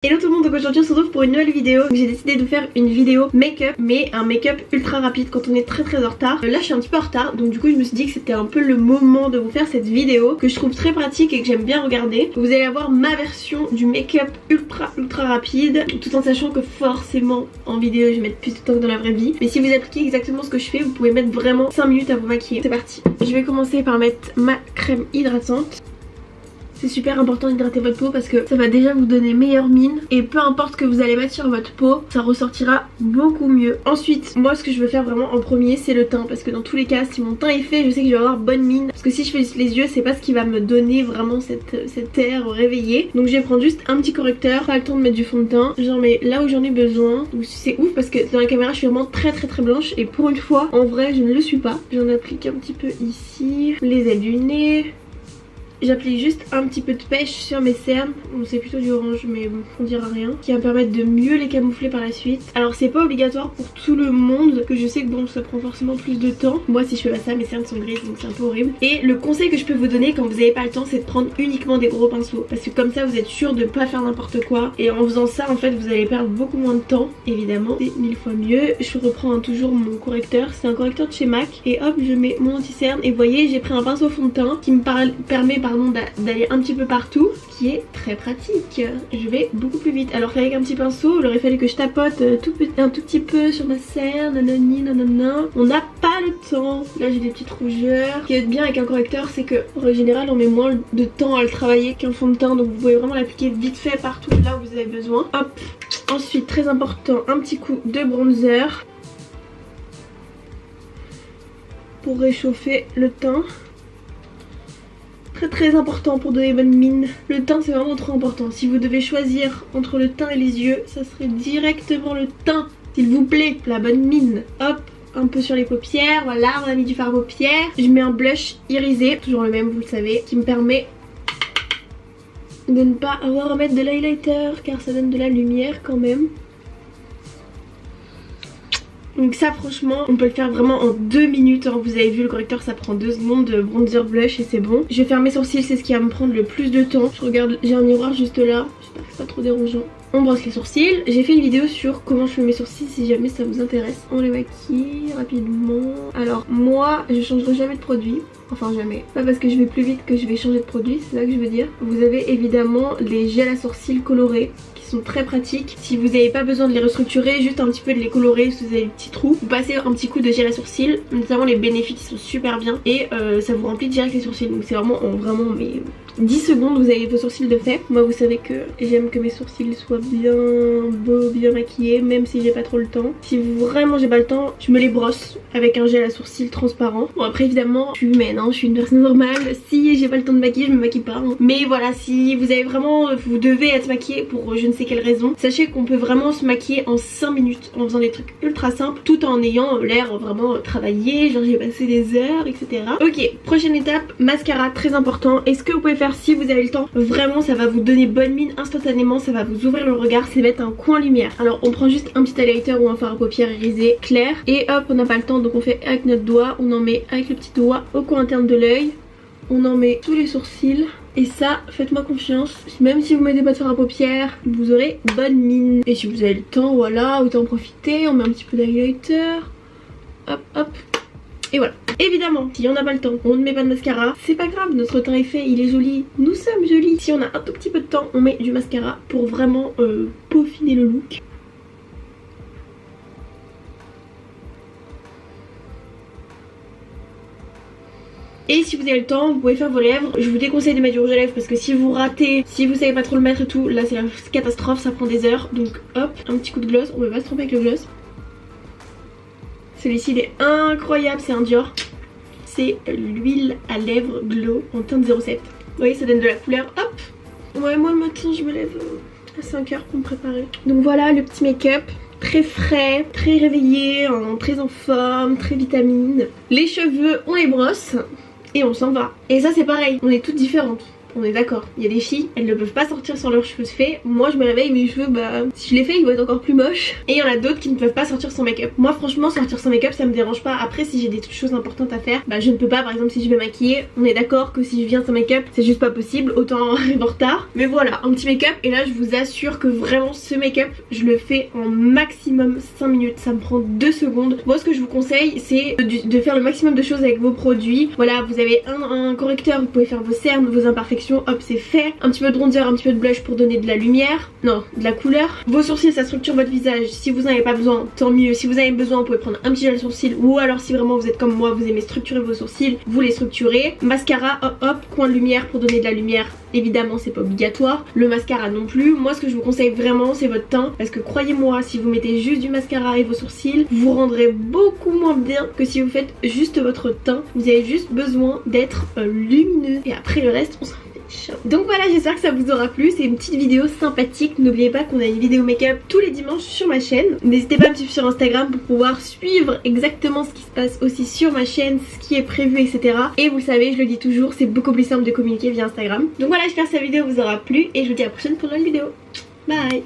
Hello tout le monde, donc aujourd'hui on se retrouve pour une nouvelle vidéo. J'ai décidé de faire une vidéo make-up, mais un make-up ultra rapide quand on est très en retard. Là je suis un petit peu en retard, donc du coup je me suis dit que c'était un peu le moment de vous faire cette vidéo que je trouve très pratique et que j'aime bien regarder. Vous allez avoir ma version du make-up ultra rapide, tout en sachant que forcément en vidéo je vais mettre plus de temps que dans la vraie vie. Mais si vous appliquez exactement ce que je fais, vous pouvez mettre vraiment 5 minutes à vous maquiller. C'est parti. Je vais commencer par mettre ma crème hydratante. C'est super important d'hydrater votre peau parce que ça va déjà vous donner meilleure mine. Et peu importe ce que vous allez mettre sur votre peau, ça ressortira beaucoup mieux. Ensuite, moi ce que je veux faire vraiment en premier c'est le teint. Parce que dans tous les cas, si mon teint est fait, je sais que je vais avoir bonne mine. Parce que si je fais juste les yeux, c'est pas ce qui va me donner vraiment cette air réveillée. Donc je vais prendre juste un petit correcteur. Pas le temps de mettre du fond de teint. J'en mets là où j'en ai besoin. Donc c'est ouf parce que dans la caméra je suis vraiment très blanche. Et pour une fois, en vrai je ne le suis pas. J'en applique un petit peu ici. Les ailes du nez. J'applique juste un petit peu de pêche sur mes cernes, bon, c'est plutôt du orange mais bon, on dira rien, qui va me permettre de mieux les camoufler par la suite. Alors c'est pas obligatoire pour tout le monde, que je sais que bon ça prend forcément plus de temps. Moi si je fais pas ça, mes cernes sont grises donc c'est un peu horrible. Et le conseil que je peux vous donner quand vous avez pas le temps, c'est de prendre uniquement des gros pinceaux. Parce que comme ça vous êtes sûr de pas faire n'importe quoi. Et en faisant ça en fait vous allez perdre beaucoup moins de temps, évidemment. C'est 1000 fois mieux. Je reprends toujours mon correcteur, c'est un correcteur de chez MAC. Et hop je mets mon anti-cerne. Et vous voyez j'ai pris un pinceau fond de teint qui me permet d'aller un petit peu partout, qui est très pratique. Je vais beaucoup plus vite. Alors qu'avec un petit pinceau, il aurait fallu que je tapote un tout petit peu sur ma cerne, nanani nanana. On n'a pas le temps. Là j'ai des petites rougeurs. Ce qui est bien avec un correcteur, c'est que en général on met moins de temps à le travailler qu'un fond de teint, donc vous pouvez vraiment l'appliquer vite fait partout là où vous avez besoin. Hop. Ensuite très important, un petit coup de bronzer pour réchauffer le teint. Très important pour donner bonne mine. Le teint c'est vraiment trop important. Si vous devez choisir entre le teint et les yeux, ça serait directement le teint, s'il vous plaît. La bonne mine. Hop, un peu sur les paupières, voilà, on a mis du fard à paupières. Je mets un blush irisé, toujours le même vous le savez, qui me permet de ne pas avoir à mettre de l'highlighter car ça donne de la lumière quand même. Donc ça franchement on peut le faire vraiment en 2 minutes hein. Vous avez vu le correcteur ça prend 2 secondes de bronzer blush et c'est bon. Je vais faire mes sourcils, c'est ce qui va me prendre le plus de temps. Je regarde, j'ai un miroir juste là, j'espère que c'est pas trop dérangeant. On brosse les sourcils. J'ai fait une vidéo sur comment je fais mes sourcils si jamais ça vous intéresse. On les maquille rapidement. Alors moi je changerai jamais de produit. Enfin jamais. Pas parce que je vais plus vite que je vais changer de produit, c'est ça que je veux dire. Vous avez évidemment les gels à sourcils colorés qui sont très pratiques. Si vous n'avez pas besoin de les restructurer, juste un petit peu de les colorer si vous avez des petits trous. Vous passez un petit coup de gel à sourcils, notamment les bénéfices sont super bien. Et ça vous remplit direct les sourcils. Donc c'est vraiment mais 10 secondes vous avez vos sourcils de fait. Moi vous savez que j'aime que mes sourcils soient bien beaux, bien maquillés, même si j'ai pas trop le temps. Si vraiment j'ai pas le temps, je me les brosse avec un gel à sourcils transparent. Bon après évidemment je suis humaine hein, je suis une personne normale. Si j'ai pas le temps de maquiller, je me maquille pas hein. Mais voilà, si vous avez vraiment, vous devez être maquillé pour je ne sais quelle raison, sachez qu'on peut vraiment se maquiller en 5 minutes en faisant des trucs ultra simples tout en ayant l'air vraiment travaillé, genre j'ai passé des heures etc. Ok, prochaine étape, mascara, très important. Et ce que vous pouvez faire si vous avez le temps, vraiment ça va vous donner bonne mine instantanément, ça va vous ouvrir le regard, c'est mettre un coin lumière. Alors on prend juste un petit highlighter ou un fard à paupières irisé clair et hop on n'a pas le temps donc on fait avec notre doigt, on en met avec le petit doigt au coin interne de l'œil, on en met sous les sourcils. Et ça, faites-moi confiance, même si vous mettez pas de fard à paupières, vous aurez bonne mine. Et si vous avez le temps, voilà, autant en profiter, on met un petit peu d'highlighter. Hop hop. Et voilà. Évidemment, si on n'a pas le temps, on ne met pas de mascara, c'est pas grave, notre teint est fait, il est joli, nous sommes jolis. Si on a un tout petit peu de temps, on met du mascara pour vraiment peaufiner le look. Et si vous avez le temps, vous pouvez faire vos lèvres. Je vous déconseille de mettre du rouge à lèvres parce que si vous ratez, si vous savez pas trop le mettre et tout, là c'est la catastrophe, ça prend des heures. Donc hop, un petit coup de gloss, on peut pas se tromper avec le gloss. Celui-ci il est incroyable, c'est un Dior. C'est l'huile à lèvres Glow en teinte 07. Vous voyez ça donne de la couleur, hop. Ouais moi le matin je me lève à 5 h pour me préparer. Donc voilà le petit make-up. Très frais, très réveillé, très en forme, très vitamine. Les cheveux on les brosse. Et on s'en va. Et ça c'est pareil, on est toutes différentes. On est d'accord. Il y a des filles, elles ne peuvent pas sortir sans leurs cheveux faits. Moi je me réveille, mes cheveux, bah si je les fais ils vont être encore plus moches. Et il y en a d'autres qui ne peuvent pas sortir sans make-up. Moi franchement sortir sans make-up ça me dérange pas. Après si j'ai des choses importantes à faire, bah je ne peux pas. Par exemple si je vais maquiller, on est d'accord que si je viens sans make-up c'est juste pas possible, autant arriver en retard. Mais voilà, un petit make-up et là je vous assure que vraiment ce make-up je le fais en maximum 5 minutes. Ça me prend 2 secondes. Moi ce que je vous conseille c'est de faire le maximum de choses avec vos produits. Voilà, vous avez un correcteur, vous pouvez faire vos cernes, vos imperfections, hop c'est fait. Un petit peu de bronzer, un petit peu de blush pour donner de la lumière, non de la couleur. Vos sourcils ça structure votre visage, si vous n'en avez pas besoin tant mieux. Si vous avez besoin vous pouvez prendre un petit gel sourcil, ou alors si vraiment vous êtes comme moi, vous aimez structurer vos sourcils, vous les structurez. Mascara, hop hop, coin de lumière pour donner de la lumière, évidemment c'est pas obligatoire. Le mascara non plus. Moi ce que je vous conseille vraiment c'est votre teint, parce que croyez-moi si vous mettez juste du mascara et vos sourcils, vous rendrez beaucoup moins bien que si vous faites juste votre teint. Vous avez juste besoin d'être lumineux et après le reste on s'en fiche. Donc voilà, j'espère que ça vous aura plu. C'est une petite vidéo sympathique. N'oubliez pas qu'on a une vidéo make-up tous les dimanches sur ma chaîne. N'hésitez pas à me suivre sur Instagram pour pouvoir suivre exactement ce qui se passe aussi sur ma chaîne, ce qui est prévu, etc. Et vous savez, je le dis toujours, c'est beaucoup plus simple de communiquer via Instagram. Donc voilà, j'espère que cette vidéo vous aura plu et je vous dis à la prochaine pour une nouvelle vidéo. Bye.